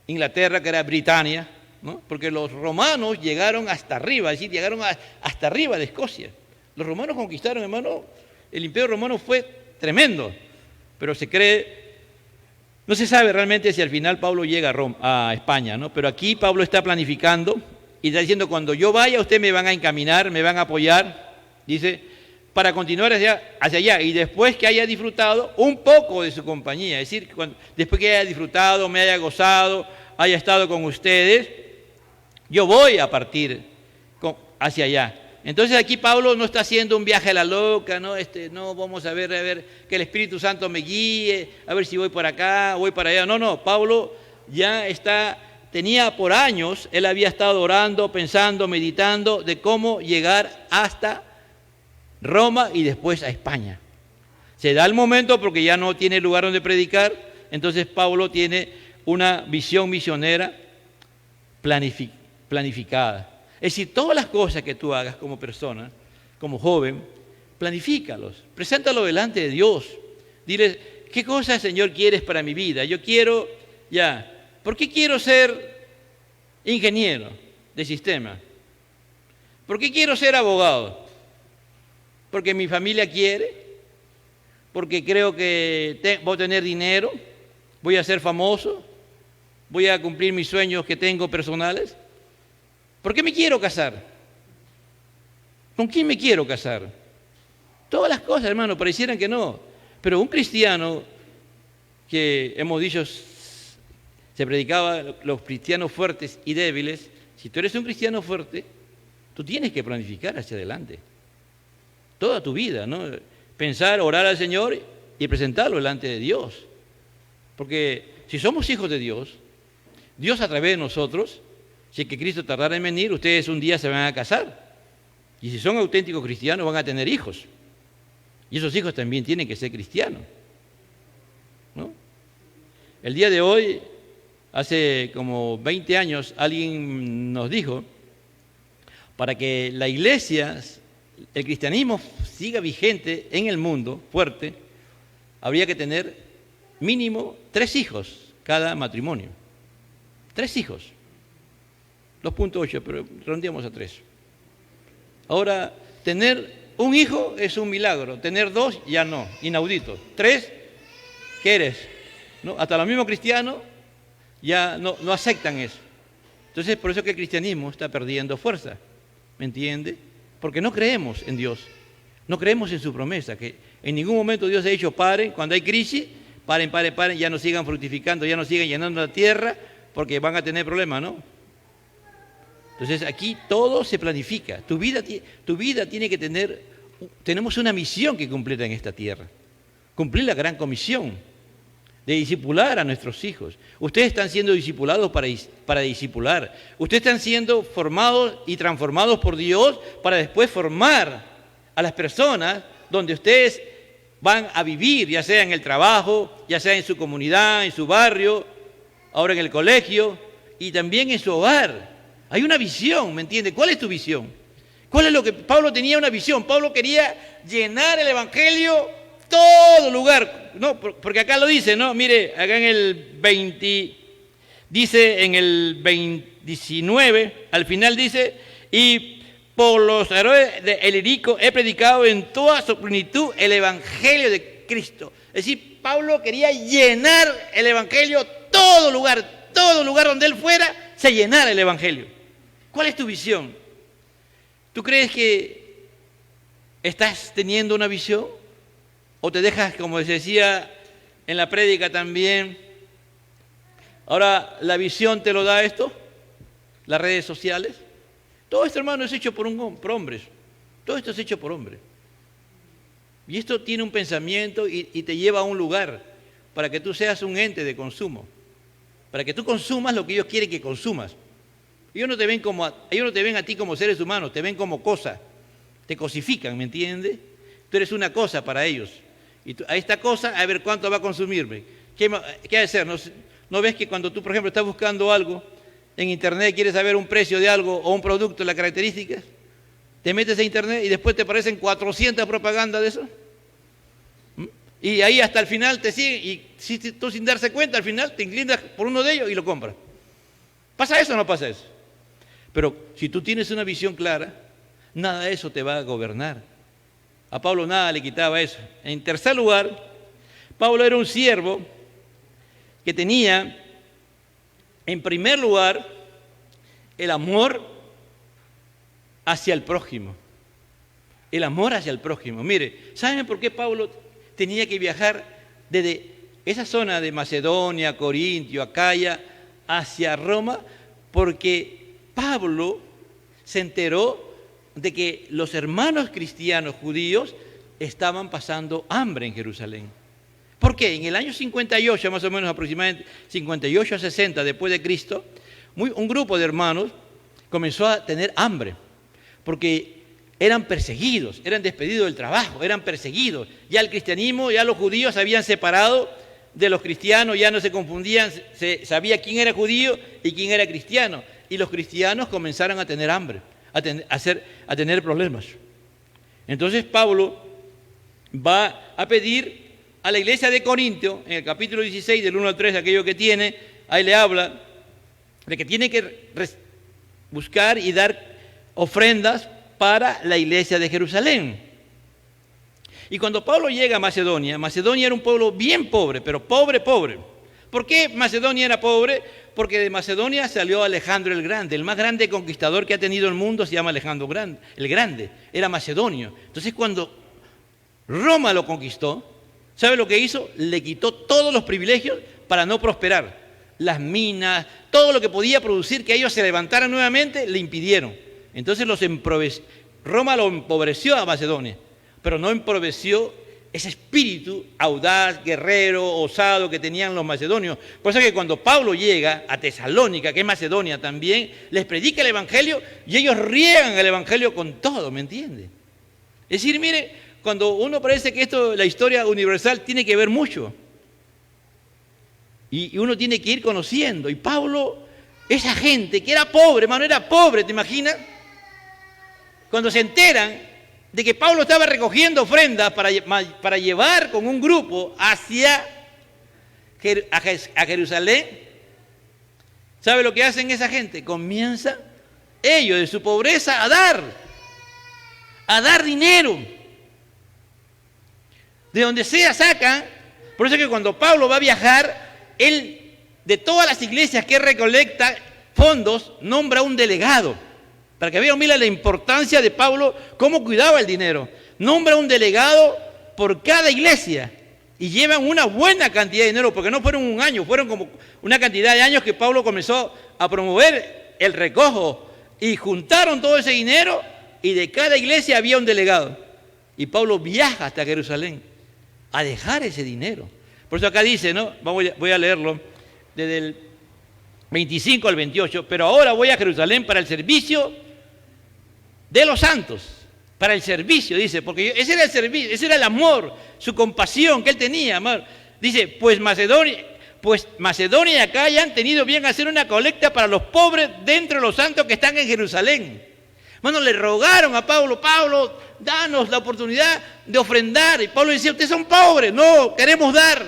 Inglaterra, que era Britania, ¿no? Porque los romanos llegaron hasta arriba, es decir, llegaron hasta arriba de Escocia. Los romanos conquistaron, hermano, el imperio romano fue tremendo, pero se cree, no se sabe realmente si al final Pablo llega a España, ¿no? Pero aquí Pablo está planificando y está diciendo, cuando yo vaya, ustedes me van a encaminar, me van a apoyar, dice, para continuar hacia allá, y después que haya disfrutado un poco de su compañía, es decir, después que haya disfrutado, me haya gozado, haya estado con ustedes, yo voy a partir hacia allá. Entonces aquí Pablo no está haciendo un viaje a la loca, no, vamos a ver que el Espíritu Santo me guíe, a ver si voy por acá, voy para allá. No, Pablo ya tenía por años, él había estado orando, pensando, meditando de cómo llegar hasta Roma y después a España. Se da el momento porque ya no tiene lugar donde predicar, entonces Pablo tiene una visión misionera planificada. Es decir, todas las cosas que tú hagas como persona, como joven, planifícalos, preséntalo delante de Dios. Dile, ¿qué cosas, Señor, quieres para mi vida? Yo quiero, ¿por qué quiero ser ingeniero de sistema? ¿Por qué quiero ser abogado? Porque mi familia quiere, porque creo que voy a tener dinero, voy a ser famoso, voy a cumplir mis sueños que tengo personales. ¿Por qué me quiero casar? ¿Con quién me quiero casar? Todas las cosas, hermano, parecieran que no. Pero un cristiano, que hemos dicho, se predicaba los cristianos fuertes y débiles. Si tú eres un cristiano fuerte, tú tienes que planificar hacia adelante. Toda tu vida, ¿no? Pensar, orar al Señor y presentarlo delante de Dios. Porque si somos hijos de Dios, Dios a través de nosotros, si es que Cristo tardara en venir, ustedes un día se van a casar. Y si son auténticos cristianos, van a tener hijos. Y esos hijos también tienen que ser cristianos, ¿no? El día de hoy, hace como 20 años, alguien nos dijo, para que la iglesia, el cristianismo siga vigente en el mundo, fuerte, habría que tener mínimo 3 hijos cada matrimonio. 3 hijos. 2.8, pero redondeamos a 3. Ahora, tener un hijo es un milagro, tener 2 ya no, inaudito. 3, ¿qué eres? ¿No? Hasta los mismos cristianos ya no aceptan eso. Entonces, por eso que el cristianismo está perdiendo fuerza, ¿me entiende? Porque no creemos en Dios, no creemos en su promesa, que en ningún momento Dios ha dicho, paren, cuando hay crisis, paren, ya no sigan fructificando, ya no sigan llenando la tierra, porque van a tener problemas, ¿no? Entonces, aquí todo se planifica, tu vida tiene que tenemos una misión que cumplir en esta tierra, cumplir la gran comisión de discipular a nuestros hijos. Ustedes están siendo discipulados para discipular. Ustedes están siendo formados y transformados por Dios para después formar a las personas donde ustedes van a vivir, ya sea en el trabajo, ya sea en su comunidad, en su barrio, ahora en el colegio y también en su hogar. Hay una visión, ¿me entiende? ¿Cuál es tu visión? ¿Cuál es lo que Pablo tenía una visión? Pablo quería llenar el evangelio todo lugar, no, porque acá lo dice, ¿no? Mire, acá en el 20, dice en el 19, al final dice, y por los héroes de Ilírico he predicado en toda su plenitud el evangelio de Cristo. Es decir, Pablo quería llenar el evangelio todo lugar donde él fuera, se llenara el evangelio. ¿Cuál es tu visión? ¿Tú crees que estás teniendo una visión? ¿O te dejas, como se decía en la prédica también? Ahora, ¿la visión te lo da esto? ¿Las redes sociales? Todo esto, hermano, es hecho por hombres. Todo esto es hecho por hombres. Y esto tiene un pensamiento y te lleva a un lugar para que tú seas un ente de consumo. Para que tú consumas lo que ellos quieren que consumas. Ellos no te ven a ti como seres humanos, te ven como cosa. Te cosifican, ¿me entiendes? Tú eres una cosa para ellos. Y a esta cosa, a ver cuánto va a consumirme. ¿Qué hacer? ¿No ves que cuando tú, por ejemplo, estás buscando algo en internet, quieres saber un precio de algo o un producto, las características? Te metes a internet y después te aparecen 400 propagandas de eso. Y ahí hasta el final te siguen y tú sin darse cuenta, al final te inclinas por uno de ellos y lo compras. ¿Pasa eso o no pasa eso? Pero si tú tienes una visión clara, nada de eso te va a gobernar. A Pablo nada le quitaba eso. En tercer lugar, Pablo era un siervo que tenía, en primer lugar, el amor hacia el prójimo. El amor hacia el prójimo. Mire, ¿saben por qué Pablo tenía que viajar desde esa zona de Macedonia, Corintio, Acaya, hacia Roma? Porque Pablo se enteró de que los hermanos cristianos judíos estaban pasando hambre en Jerusalén. ¿Por qué? En el año 58, más o menos aproximadamente 58 a 60 después de Cristo, un grupo de hermanos comenzó a tener hambre, porque eran perseguidos, eran despedidos del trabajo, eran perseguidos. Ya el cristianismo, ya los judíos se habían separado de los cristianos, ya no se confundían, se sabía quién era judío y quién era cristiano. Y los cristianos comenzaron a tener hambre, a tener problemas. Entonces Pablo va a pedir a la iglesia de Corintio, en el capítulo 16, del 1 al 3, aquello que tiene, ahí le habla de que tiene que buscar y dar ofrendas para la iglesia de Jerusalén. Y cuando Pablo llega a Macedonia, Macedonia era un pueblo bien pobre, pero pobre. ¿Por qué Macedonia era pobre? Porque de Macedonia salió Alejandro el Grande, el más grande conquistador que ha tenido el mundo se llama Alejandro el Grande, era macedonio. Entonces cuando Roma lo conquistó, ¿sabe lo que hizo? Le quitó todos los privilegios para no prosperar. Las minas, todo lo que podía producir que ellos se levantaran nuevamente, le impidieron. Entonces Roma lo empobreció a Macedonia, pero no empobreció ese espíritu audaz, guerrero, osado que tenían los macedonios. Por eso que cuando Pablo llega a Tesalónica, que es Macedonia también, les predica el evangelio y ellos riegan el evangelio con todo, ¿me entiende? Es decir, mire, cuando uno parece que la historia universal tiene que ver mucho. Y uno tiene que ir conociendo. Y Pablo, esa gente que era pobre, hermano, era pobre, ¿te imaginas? Cuando se enteran de que Pablo estaba recogiendo ofrendas para llevar con un grupo a Jerusalén, ¿sabe lo que hacen esa gente? Comienza ellos de su pobreza a dar dinero. De donde sea sacan. Por eso es que cuando Pablo va a viajar, él de todas las iglesias que recolecta, fondos, nombra un delegado. Para que vean, mira la importancia de Pablo, cómo cuidaba el dinero. Nombra un delegado por cada iglesia y llevan una buena cantidad de dinero, porque no fueron un año, fueron como una cantidad de años que Pablo comenzó a promover el recojo y juntaron todo ese dinero y de cada iglesia había un delegado. Y Pablo viaja hasta Jerusalén a dejar ese dinero. Por eso acá dice, ¿no? Voy a leerlo desde el 25 al 28, pero ahora voy a Jerusalén para el servicio de los santos, para el servicio, dice, porque ese era el servicio, ese era el amor, su compasión que él tenía, amor. Dice, pues Macedonia y Acaya han tenido bien hacer una colecta para los pobres dentro de los santos que están en Jerusalén. Bueno, le rogaron a Pablo, Pablo, danos la oportunidad de ofrendar. Y Pablo decía, ustedes son pobres, no, queremos dar.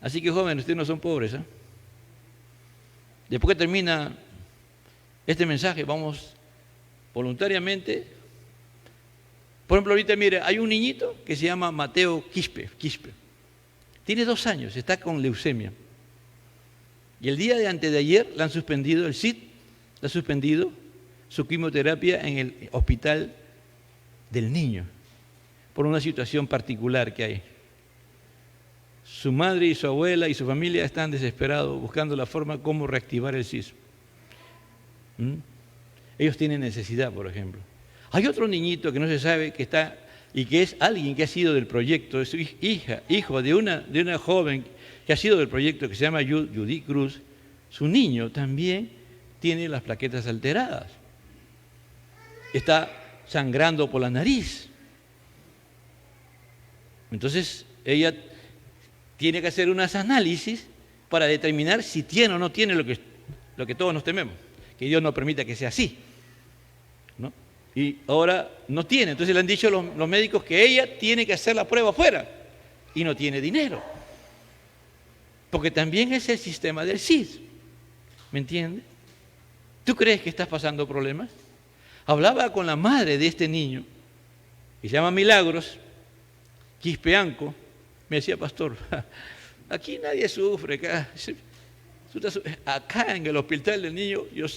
Así que jóvenes, ustedes no son pobres, ¿eh? Después que termina este mensaje, vamos voluntariamente. Por ejemplo, ahorita mire, hay un niñito que se llama Mateo Quispe. Tiene 2 años, está con leucemia. Y el día de antes de ayer le han suspendido, el CID le ha suspendido su quimioterapia en el hospital del niño, por una situación particular que hay. Su madre y su abuela y su familia están desesperados buscando la forma cómo reactivar el CIS. Ellos tienen necesidad, por ejemplo. Hay otro niñito que no se sabe que está y que es alguien que ha sido del proyecto, es hijo de una joven que ha sido del proyecto que se llama Judy Cruz. Su niño también tiene las plaquetas alteradas. Está sangrando por la nariz. Entonces, ella tiene que hacer unos análisis para determinar si tiene o no tiene lo que todos nos tememos, que Dios no permita que sea así, ¿no? Y ahora no tiene, entonces le han dicho los médicos que ella tiene que hacer la prueba afuera y no tiene dinero, porque también es el sistema del CIS, ¿me entiendes? ¿Tú crees que estás pasando problemas? Hablaba con la madre de este niño, que se llama Milagros Quispeanco. Me decía, pastor, aquí nadie sufre, acá en el hospital del niño, yo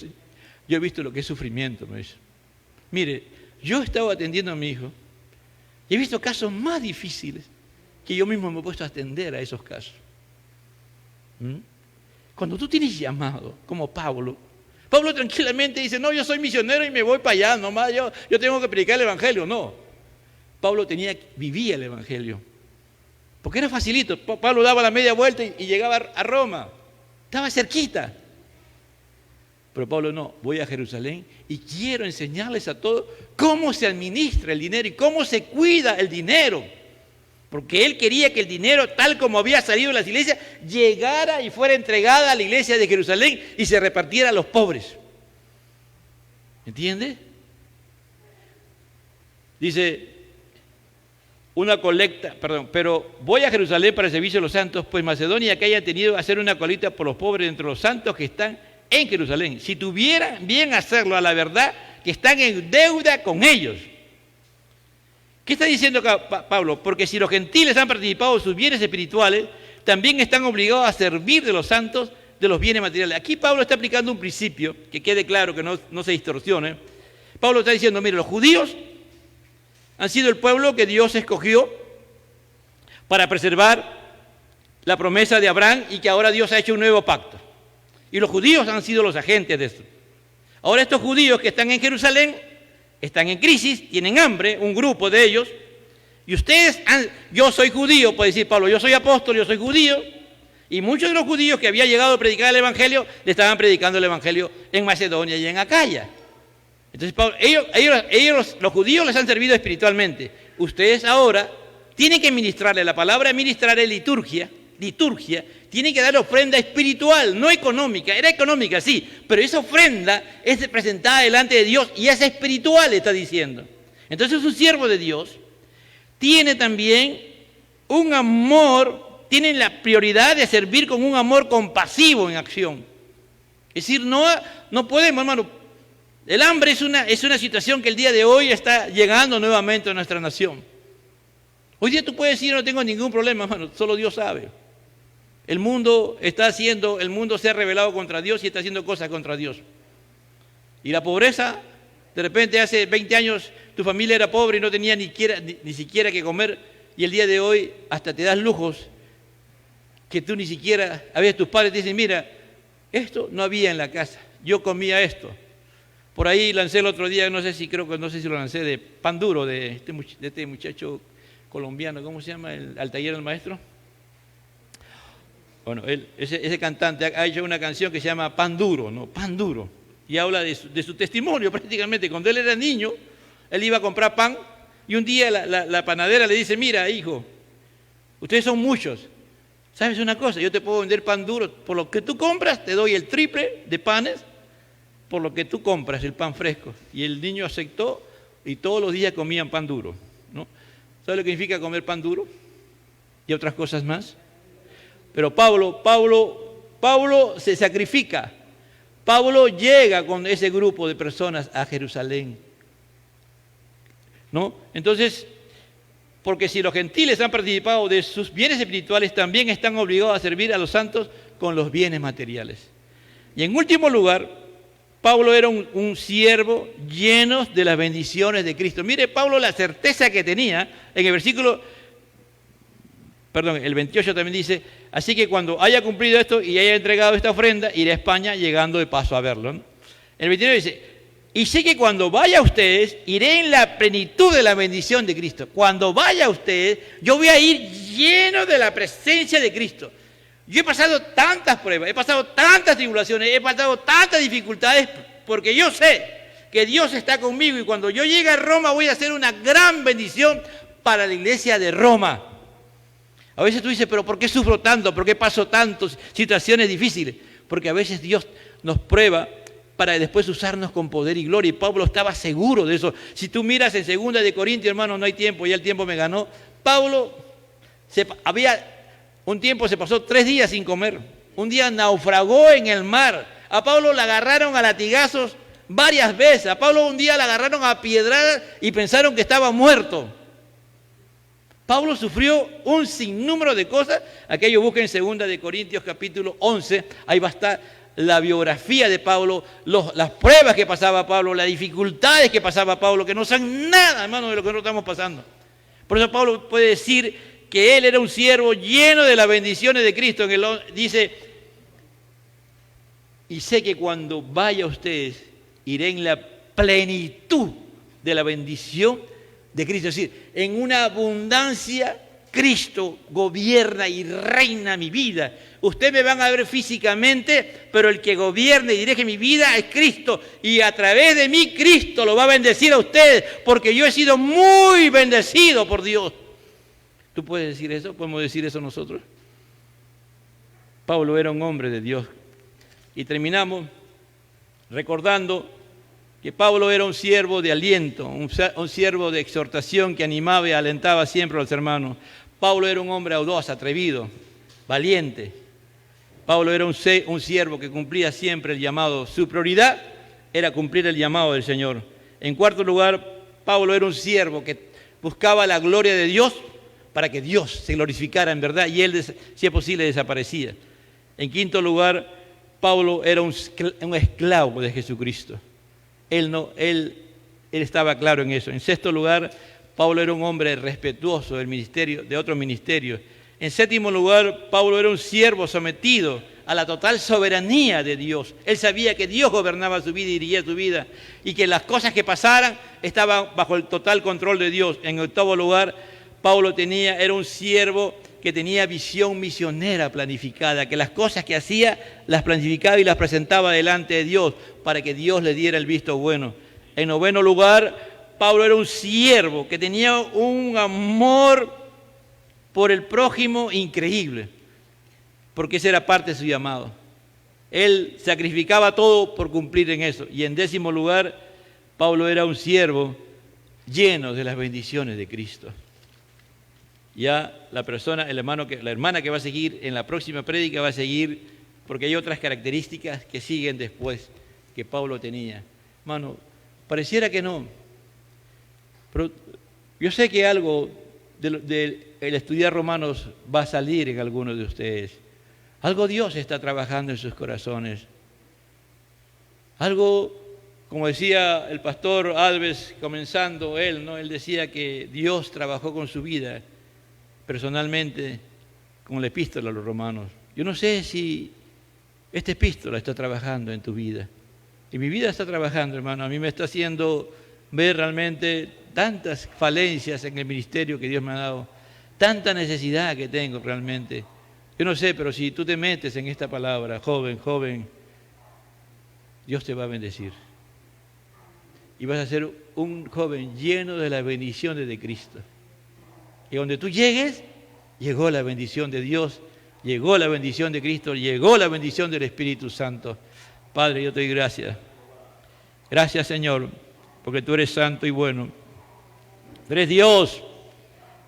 he visto lo que es sufrimiento, me dice. Mire, yo estaba atendiendo a mi hijo y he visto casos más difíciles que yo mismo me he puesto a atender a esos casos. Cuando tú tienes llamado, como Pablo tranquilamente dice, no, yo soy misionero y me voy para allá, nomás yo tengo que predicar el evangelio. No, Pablo vivía el evangelio. Porque era facilito. Pablo daba la media vuelta y llegaba a Roma. Estaba cerquita. Pero Pablo no, voy a Jerusalén y quiero enseñarles a todos cómo se administra el dinero y cómo se cuida el dinero. Porque él quería que el dinero, tal como había salido de las iglesias, llegara y fuera entregada a la iglesia de Jerusalén y se repartiera a los pobres. ¿Entiendes? Dice, pero voy a Jerusalén para el servicio de los santos, pues Macedonia que haya tenido que hacer una colecta por los pobres entre los santos que están en Jerusalén. Si tuvieran bien hacerlo a la verdad, que están en deuda con ellos. ¿Qué está diciendo acá Pablo? Porque si los gentiles han participado de sus bienes espirituales, también están obligados a servir de los santos de los bienes materiales. Aquí Pablo está aplicando un principio, que quede claro, que no se distorsione. Pablo está diciendo, mire, los judíos han sido el pueblo que Dios escogió para preservar la promesa de Abraham y que ahora Dios ha hecho un nuevo pacto. Y los judíos han sido los agentes de esto. Ahora estos judíos que están en Jerusalén están en crisis, tienen hambre, un grupo de ellos, y yo soy judío, puede decir Pablo, yo soy apóstol, yo soy judío, y muchos de los judíos que habían llegado a predicar el evangelio, le estaban predicando el evangelio en Macedonia y en Acaya. Entonces, Pablo, los judíos les han servido espiritualmente. Ustedes ahora tienen que ministrarle la palabra, ministrar es liturgia, tienen que dar ofrenda espiritual, no económica. Era económica, sí, pero esa ofrenda es presentada delante de Dios y es espiritual, está diciendo. Entonces, un siervo de Dios tiene también un amor, tiene la prioridad de servir con un amor compasivo en acción. Es decir, no podemos, hermano. El hambre es una situación que el día de hoy está llegando nuevamente a nuestra nación. Hoy día tú puedes decir, no tengo ningún problema, hermano, solo Dios sabe. El mundo se ha rebelado contra Dios y está haciendo cosas contra Dios. Y la pobreza, de repente hace 20 años tu familia era pobre y no tenía ni siquiera que comer, y el día de hoy hasta te das lujos que tú ni siquiera, a veces tus padres te dicen, mira, esto no había en la casa, yo comía esto. Por ahí lancé el otro día, no sé si lo lancé, de pan duro, de este muchacho colombiano, ¿cómo se llama? Al taller del maestro. Bueno, ese cantante ha hecho una canción que se llama Pan Duro, ¿no? Pan Duro. Y habla de su testimonio prácticamente. Cuando él era niño, él iba a comprar pan y un día la panadera le dice, mira, hijo, ustedes son muchos. ¿Sabes una cosa? Yo te puedo vender pan duro. Por lo que tú compras, te doy el triple de panes por lo que tú compras, el pan fresco. Y el niño aceptó y todos los días comían pan duro, ¿no? ¿Sabes lo que significa comer pan duro? Y otras cosas más. Pero Pablo se sacrifica. Pablo llega con ese grupo de personas a Jerusalén, ¿no? Entonces, porque si los gentiles han participado de sus bienes espirituales, también están obligados a servir a los santos con los bienes materiales. Y en último lugar, Pablo era un siervo lleno de las bendiciones de Cristo. Mire, Pablo, la certeza que tenía en el 28 también dice, así que cuando haya cumplido esto y haya entregado esta ofrenda, iré a España llegando de paso a verlo, ¿no? El 29 dice, y sé que cuando vaya a ustedes, iré en la plenitud de la bendición de Cristo. Cuando vaya a ustedes, yo voy a ir lleno de la presencia de Cristo. Yo he pasado tantas pruebas, he pasado tantas tribulaciones, he pasado tantas dificultades, porque yo sé que Dios está conmigo y cuando yo llegue a Roma voy a hacer una gran bendición para la iglesia de Roma. A veces tú dices, pero ¿por qué sufro tanto? ¿Por qué paso tantas situaciones difíciles? Porque a veces Dios nos prueba para después usarnos con poder y gloria. Y Pablo estaba seguro de eso. Si tú miras en 2 de Corintios, hermano, no hay tiempo, ya el tiempo me ganó. Pablo, un tiempo se pasó 3 días sin comer. Un día naufragó en el mar. A Pablo le agarraron a latigazos varias veces. A Pablo un día le agarraron a piedradas y pensaron que estaba muerto. Pablo sufrió un sinnúmero de cosas. Aquello busquen en 2 de Corintios capítulo 11. Ahí va a estar la biografía de Pablo, las pruebas que pasaba Pablo, las dificultades que pasaba Pablo, que no son nada, hermano, de lo que nosotros estamos pasando. Por eso Pablo puede decir que él era un siervo lleno de las bendiciones de Cristo. Dice, y sé que cuando vaya a ustedes, iré en la plenitud de la bendición de Cristo. Es decir, en una abundancia, Cristo gobierna y reina mi vida. Ustedes me van a ver físicamente, pero el que gobierna y dirige mi vida es Cristo. Y a través de mí, Cristo lo va a bendecir a ustedes, porque yo he sido muy bendecido por Dios. ¿Tú puedes decir eso? ¿Podemos decir eso nosotros? Pablo era un hombre de Dios. Y terminamos recordando que Pablo era un siervo de aliento, un siervo de exhortación que animaba y alentaba siempre a los hermanos. Pablo era un hombre audaz, atrevido, valiente. Pablo era un siervo que cumplía siempre el llamado. Su prioridad era cumplir el llamado del Señor. En cuarto lugar, Pablo era un siervo que buscaba la gloria de Dios para que Dios se glorificara en verdad y él, si es posible, desaparecía. En quinto lugar, Pablo era un esclavo de Jesucristo. Él estaba claro en eso. En sexto lugar, Pablo era un hombre respetuoso del ministerio, de otros ministerios. En séptimo lugar, Pablo era un siervo sometido a la total soberanía de Dios. Él sabía que Dios gobernaba su vida y dirigía su vida y que las cosas que pasaran estaban bajo el total control de Dios. En octavo lugar, Pablo era un siervo que tenía visión misionera planificada, que las cosas que hacía las planificaba y las presentaba delante de Dios para que Dios le diera el visto bueno. En noveno lugar, Pablo era un siervo que tenía un amor por el prójimo increíble, porque esa era parte de su llamado. Él sacrificaba todo por cumplir en eso. Y en décimo lugar, Pablo era un siervo lleno de las bendiciones de Cristo. Ya la hermana que va a seguir en la próxima prédica va a seguir, porque hay otras características que siguen después que Pablo tenía. Hermano, pareciera que no, pero yo sé que algo del estudiar Romanos va a salir en algunos de ustedes. Algo Dios está trabajando en sus corazones. Algo, como decía el pastor Alves comenzando él, ¿no? Él decía que Dios trabajó con su vida personalmente con la epístola a los romanos. Yo no sé si esta epístola está trabajando en tu vida. Y mi vida está trabajando, hermano. A mí me está haciendo ver realmente tantas falencias en el ministerio que Dios me ha dado, tanta necesidad que tengo realmente. Yo no sé, pero si tú te metes en esta palabra, joven, Dios te va a bendecir. Y vas a ser un joven lleno de las bendiciones de Cristo. Y donde tú llegues, llegó la bendición de Dios, llegó la bendición de Cristo, llegó la bendición del Espíritu Santo. Padre, yo te doy gracias. Gracias, Señor, porque tú eres santo y bueno. Tú eres Dios.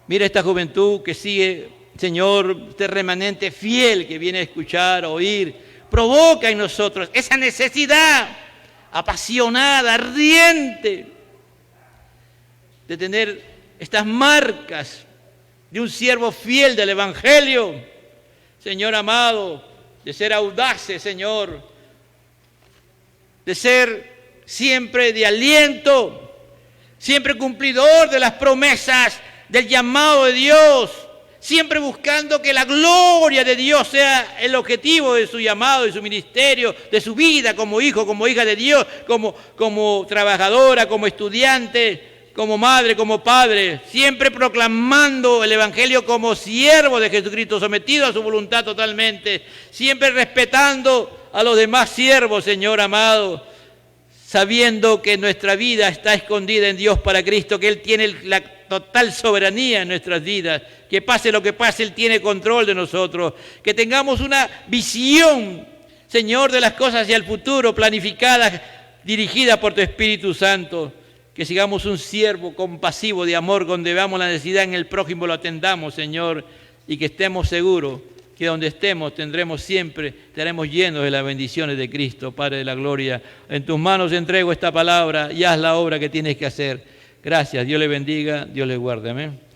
Mira esta juventud que sigue, Señor, este remanente fiel que viene a escuchar, a oír. Provoca en nosotros esa necesidad apasionada, ardiente, de tener estas marcas de un siervo fiel del Evangelio, Señor amado, de ser audaces, Señor, de ser siempre de aliento, siempre cumplidor de las promesas del llamado de Dios, siempre buscando que la gloria de Dios sea el objetivo de su llamado, de su ministerio, de su vida como hijo, como hija de Dios, como trabajadora, como estudiante, como madre, como padre, siempre proclamando el Evangelio como siervo de Jesucristo, sometido a su voluntad totalmente, siempre respetando a los demás siervos, Señor amado, sabiendo que nuestra vida está escondida en Dios para Cristo, que Él tiene la total soberanía en nuestras vidas, que pase lo que pase, Él tiene control de nosotros, que tengamos una visión, Señor, de las cosas hacia el futuro, planificadas, dirigidas por tu Espíritu Santo, que sigamos un siervo compasivo de amor, donde veamos la necesidad en el prójimo, lo atendamos, Señor, y que estemos seguros que donde estemos tendremos siempre, estaremos llenos de las bendiciones de Cristo, Padre de la gloria. En tus manos entrego esta palabra y haz la obra que tienes que hacer. Gracias, Dios le bendiga, Dios le guarde. Amén.